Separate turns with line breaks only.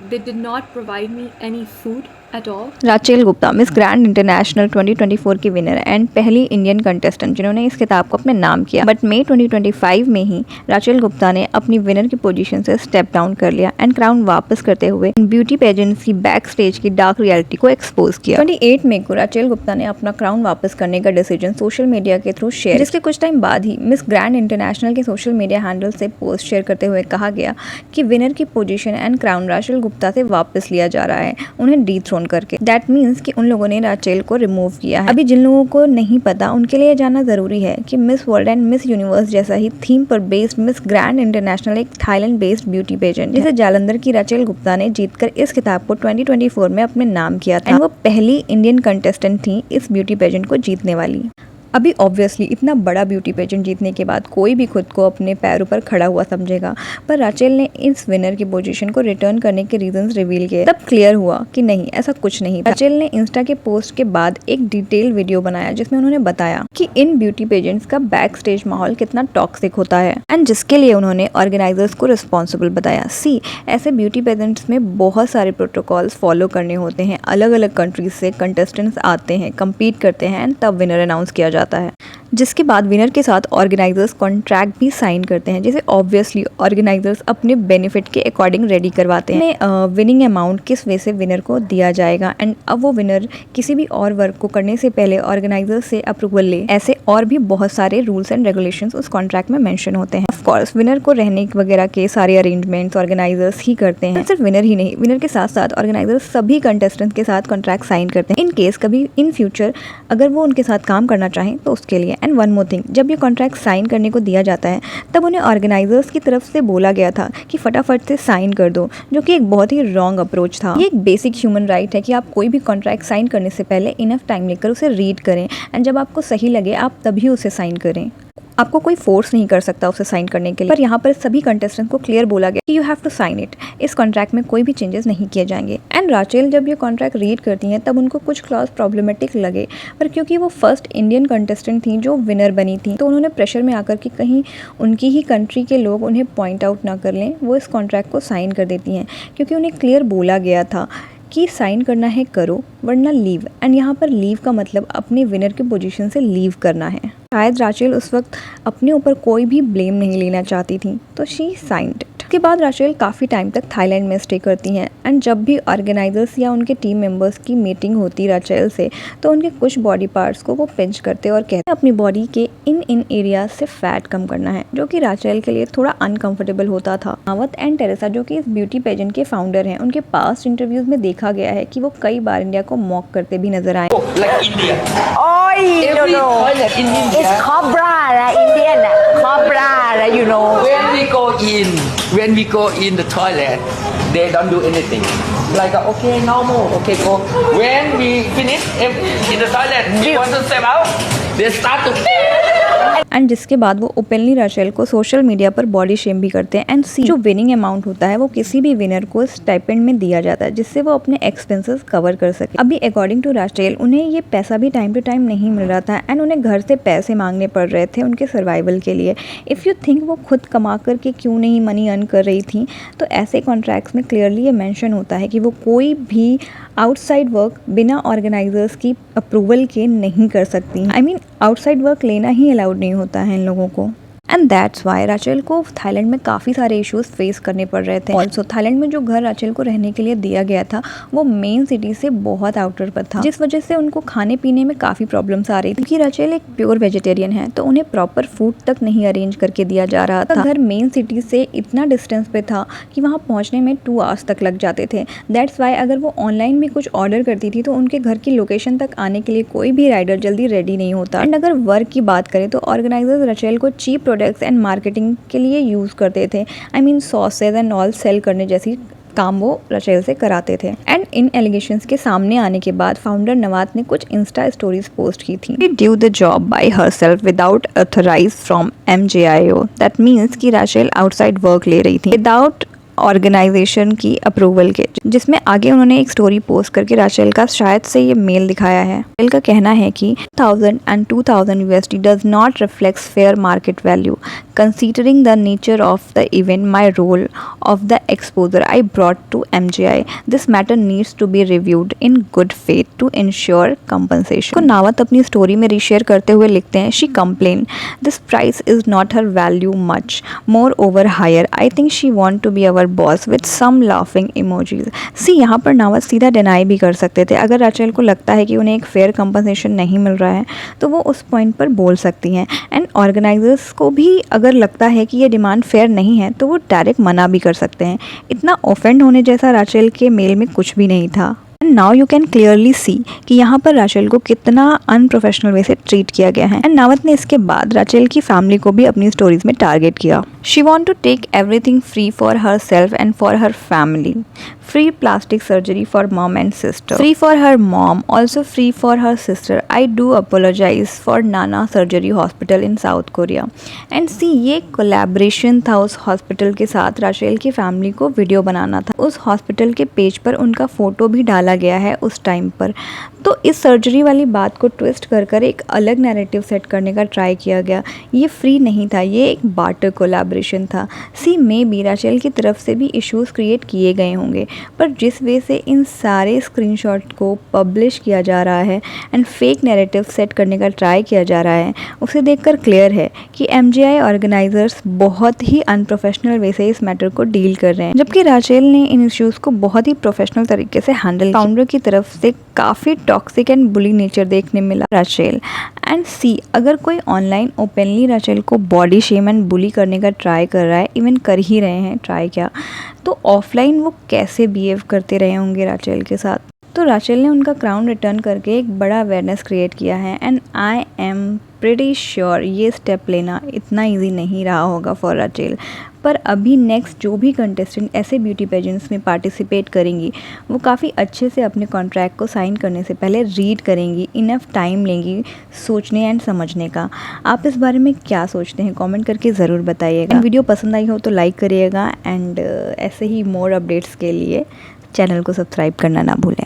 They did not provide me any food at all.
Rachel Gupta Miss Grand International 2024 की winner and पहली Indian contestant जिन्होंने इस खिताब को अपने नाम किया। बट मई 2025 में ही राचेल गुप्ता ने अपनी विनर की पोजीशन से स्टेप डाउन कर लिया एंड क्राउन वापस करते हुए ब्यूटी पेजेंट्स की बैक स्टेज की डार्क रियलिटी को एक्सपोज किया। 28 मई को राचेल गुप्ता ने अपना क्राउन वापस करने का डिसीजन सोशल मीडिया के थ्रू शेयर, जिसके कुछ टाइम बाद ही मिस ग्रैंड इंटरनेशनल के सोशल मीडिया हैंडल से पोस्ट शेयर करते हुए कहा गया कि विनर की position and crown Rachel Gupta से वापस लिया जा रहा है, उन्हें डिथ्रोन करके। दैट मीन्स कि उन लोगों ने राचेल को रिमूव किया है। अभी जिन लोगों को नहीं पता उनके लिए जानना जरूरी है कि miss world and miss universe जैसा ही थीम पर बेस्ड मिस ग्रैंड इंटरनेशनल एक थाईलैंड बेस्ड ब्यूटी पेजेंट जिसे जालंधर की राचेल गुप्ता ने जीतकर इस खिताब को 2024 में अपने नाम किया था एंड वो पहली इंडियन कंटेस्टेंट थी इस ब्यूटी पेजेंट को जीतने वाली। अभी ऑब्वियसली इतना बड़ा ब्यूटी पेजेंट जीतने के बाद कोई भी खुद को अपने पैरों पर खड़ा हुआ समझेगा, पर राचेल ने इस विनर की पोजीशन को रिटर्न करने के रीजंस रिवील किए। तब क्लियर हुआ कि नहीं, ऐसा कुछ नहीं था। राचेल ने इंस्टा के पोस्ट के बाद एक डिटेल वीडियो बनाया जिसमें उन्होंने बताया कि इन ब्यूटी पेजेंट्स का बैक स्टेज माहौल कितना टॉक्सिक होता है एंड जिसके लिए उन्होंने ऑर्गेनाइजर्स को रिस्पॉन्सिबल बताया। सी ऐसे ब्यूटी पेजेंट्स में बहुत सारे प्रोटोकॉल्स फॉलो करने होते हैं, अलग अलग कंट्रीज से कंटेस्टेंट्स आते हैं, कम्पीट करते हैं एंड तब विनर अनाउंस किया जाता है, जिसके बाद विनर के साथ ऑर्गेनाइजर्स कॉन्ट्रैक्ट भी साइन करते हैं जिसे ऑब्वियसली ऑर्गेनाइजर्स अपने बेनिफिट के अकॉर्डिंग रेडी करवाते हैं। विनिंग अमाउंट किस वे से विनर को दिया जाएगा एंड अब वो विनर किसी भी और वर्क को करने से पहले ऑर्गेनाइजर्स से अप्रूवल ले, ऐसे और भी बहुत सारे रूल्स एंड रेगुलेशंस उस कॉन्ट्रैक्ट में मेंशन होते हैं। ऑफ कोर्स विनर को रहने वगैरह के सारे अरेंजमेंट्स ऑर्गेनाइजर्स ही करते हैं। सिर्फ विनर ही नहीं, विनर के साथ साथ ऑर्गेनाइजर्स सभी कंटेस्टेंट्स के साथ कॉन्ट्रैक्ट साइन करते हैं इन केस कभी इन फ्यूचर अगर वो उनके साथ काम करना चाहें तो उसके लिए। एंड वन मोर थिंग, जब ये कॉन्ट्रैक्ट साइन करने को दिया जाता है तब उन्हें ऑर्गेनाइजर्स की तरफ से बोला गया था कि फटाफट से साइन कर दो, जो कि एक बहुत ही रॉन्ग अप्रोच था। ये एक बेसिक ह्यूमन राइट है कि आप कोई भी कॉन्ट्रैक्ट साइन करने से पहले इनफ टाइम लेकर उसे रीड करें एंड जब आपको सही लगे आप तभी उसे साइन करें। आपको कोई फोर्स नहीं कर सकता उसे साइन करने के लिए, पर यहाँ पर सभी कंटेस्टेंट्स को क्लियर बोला गया कि you have to sign it. इस कॉन्ट्रैक्ट में कोई भी चेंजेस नहीं किए जाएंगे। एंड राचेल जब ये कॉन्ट्रैक्ट रीड करती हैं तब उनको कुछ क्लॉज प्रॉब्लमेटिक लगे, पर क्योंकि वो फर्स्ट इंडियन कंटेस्टेंट थी जो विनर बनी थी तो उन्होंने प्रेशर में आकर कि कहीं उनकी ही कंट्री के लोग उन्हें पॉइंट आउट ना कर लें, वो इस कॉन्ट्रैक्ट को साइन कर देती हैं क्योंकि उन्हें क्लियर बोला गया था कि साइन करना है करो वरना लीव। एंड यहाँ पर लीव का मतलब अपने विनर की पोजीशन से लीव करना है। शायद राचेल उस वक्त अपने ऊपर कोई भी ब्लेम नहीं लेना चाहती थी तो शी साइंड इट। उसके बाद राचेल काफ़ी टाइम तक थाईलैंड में स्टे करती हैं एंड जब भी ऑर्गेनाइजर्स या उनके टीम मेंबर्स की मीटिंग होती राचेल से तो उनके कुछ बॉडी पार्ट्स को वो पिंच करते और कहते हैं अपनी बॉडी के इन एरियाज से फैट कम करना है, जो कि राचेल के लिए थोड़ा अनकंफर्टेबल होता था। मावत एंड टेरेसा जो कि इस ब्यूटी पेजेंट के फाउंडर हैं, उनके पास्ट इंटरव्यूज में देखा गया है कि वो कई बार इंडिया को मॉक करते भी नजर आए।
Like India.
Oi,
Every toilet in India.
It's cobra, Indian, cobra,
When we go in the toilet, they don't do anything. Like okay, normal, okay, go. When we finish in the toilet, we want to step out. They start to.
And जिसके बाद वो openly Rachel को social media पर body shame भी करते हैं। And सी जो winning amount होता है वो किसी भी विनर को स्टाइपेंड में दिया जाता है जिससे वो अपने एक्सपेंसेस कवर कर सके। अभी अकॉर्डिंग टू राचेल उन्हें ये पैसा भी टाइम टू टाइम नहीं मिल रहा था एंड उन्हें घर से पैसे मांगने पड़ रहे थे उनके सर्वाइवल के लिए। इफ़ यू थिंक वो खुद कमा करके क्यों नहीं मनी अर्न कर रही थी, तो ऐसे कॉन्ट्रैक्ट्स में क्लियरली ये मेंशन होता है कि वो कोई भी आउटसाइड वर्क बिना ऑर्गेनाइजर्स की अप्रूवल के नहीं कर सकती। आई मीन आउटसाइड वर्क लेना ही अलाउड नहीं होता है इन लोगों को। एंड दैट्स वाई राचेल को थाईलैंड में काफ़ी सारे इश्यूज फेस करने पड़ रहे थे। ऑल्सो थाईलैंड में जो घर राचेल को रहने के लिए दिया गया था वो मेन सिटी से बहुत आउटर पर था, जिस वजह से उनको खाने पीने में काफ़ी प्रॉब्लम्स आ रही थी। क्योंकि राचेल एक प्योर वेजिटेरियन है तो उन्हें प्रॉपर फूड तक नहीं अरेंज करके दिया जा रहा था। घर मेन सिटी से इतना डिस्टेंस पे था कि वहाँ पहुँचने में 2 आवर्स तक लग जाते थे। दैट्स वाई अगर वो ऑनलाइन भी कुछ ऑर्डर करती थी तो उनके घर की लोकेशन तक आने के लिए कोई भी राइडर जल्दी रेडी नहीं होता। एंड अगर वर्क की बात करें तो ऑर्गेनाइजर्स राचेल को चीप प्रोडक्ट्स एंड मार्केटिंग के लिए यूज़ करते थे। I mean sausage and all sale करने जैसी काम वो राचेल से कराते थे। एंड इन एलिगेशंस के सामने आने के बाद फाउंडर नवात ने कुछ इंस्टा स्टोरीज पोस्ट की थी। Due the job by herself without authorize from MJIO। That means कि राचेल आउटसाइड वर्क ले रही थी विदाउट ऑर्गेनाइजेशन की अप्रूवल के, जिसमें आगे उन्होंने एक स्टोरी पोस्ट करके राचेल का शायद से ये मेल दिखाया है। राचेल का कहना है कि 1000 and 2000 USD does not reflect fair market value. Considering the nature of the event, my role of the exposure I brought to MGI, this matter needs to be reviewed in good faith to ensure compensation. को नावत अपनी story में reshare करते हुए लिखते हैं, she complained this price is not her value much, moreover higher. I think she want to be our boss with some laughing emojis. See, यहाँ पर नावत सीधा डिनाई भी कर सकते थे। अगर राचेल को लगता है कि उन्हें एक फेयर कंपनसेशन नहीं मिल रहा है तो वो उस पॉइंट पर बोल सकती हैं। एंड ऑर्गेनाइजर्स को भी अगर लगता है कि ये डिमांड फेयर नहीं है तो वो डायरेक्ट मना भी कर सकते हैं। इतना ऑफेंड होने जैसा राचेल के मेल में कुछ भी नहीं था। And now you can clearly see कि यहाँ पर राचेल को कितना अनप्रोफेशनल वे से ट्रीट किया गया है। एंड नावत ने इसके बाद राचेल की फैमिली को भी अपनी स्टोरीज में टारगेट किया। She want to take everything free for herself and for her family, free plastic surgery for mom and sister, free for her mom, also free for her sister. I do apologize for Nana Surgery Hospital in South Korea. And see, ये collaboration था उस hospital के साथ। Rachel की family को video बनाना था, उस hospital के पेज पर उनका फ़ोटो भी डाला गया है उस टाइम पर। तो इस सर्जरी वाली बात को ट्विस्ट कर कर एक अलग नैरेटिव सेट करने का ट्राई किया गया। ये फ्री नहीं था, ये एक बार्टर कोलैबोरेशन था। सी मे बी राचेल की तरफ से भी इश्यूज़ क्रिएट किए गए होंगे, पर जिस वे से इन सारे स्क्रीनशॉट को पब्लिश किया जा रहा है एंड फेक नैरेटिव सेट करने का ट्राई किया जा रहा है, उसे देखकर क्लियर है कि MGI ऑर्गेनाइजर्स बहुत ही अनप्रोफेशनल वे से इस मैटर को डील कर रहे हैं, जबकि राचेल ने इन इश्यूज़ को बहुत ही प्रोफेशनल तरीके से हैंडल। फाउंडर की तरफ से काफ़ी टॉक्सिक एंड बुली नेचर देखने मिला राचेल। एंड सी, अगर कोई ऑनलाइन ओपनली राचेल को बॉडी शेम एंड बुली करने का ट्राई कर रहा है, इवन कर ही रहे हैं ट्राई क्या, तो ऑफलाइन वो कैसे बिहेव करते रहे होंगे राचेल के साथ। तो राचेल ने उनका क्राउन रिटर्न करके एक बड़ा अवेयरनेस क्रिएट किया है। And I am pretty sure ये स्टेप लेना इतना ईजी नहीं रहा होगा फॉर राचेल। पर अभी नेक्स्ट जो भी कंटेस्टेंट ऐसे ब्यूटी पेजेंट्स में पार्टिसिपेट करेंगी, वो काफ़ी अच्छे से अपने कॉन्ट्रैक्ट को साइन करने से पहले रीड करेंगी, इनफ टाइम लेंगी सोचने एंड समझने का। आप इस बारे में क्या सोचते हैं कमेंट करके ज़रूर बताइएगा। वीडियो पसंद आई हो तो लाइक करिएगा एंड ऐसे ही मोर अपडेट्स के लिए चैनल को सब्सक्राइब करना ना भूलें।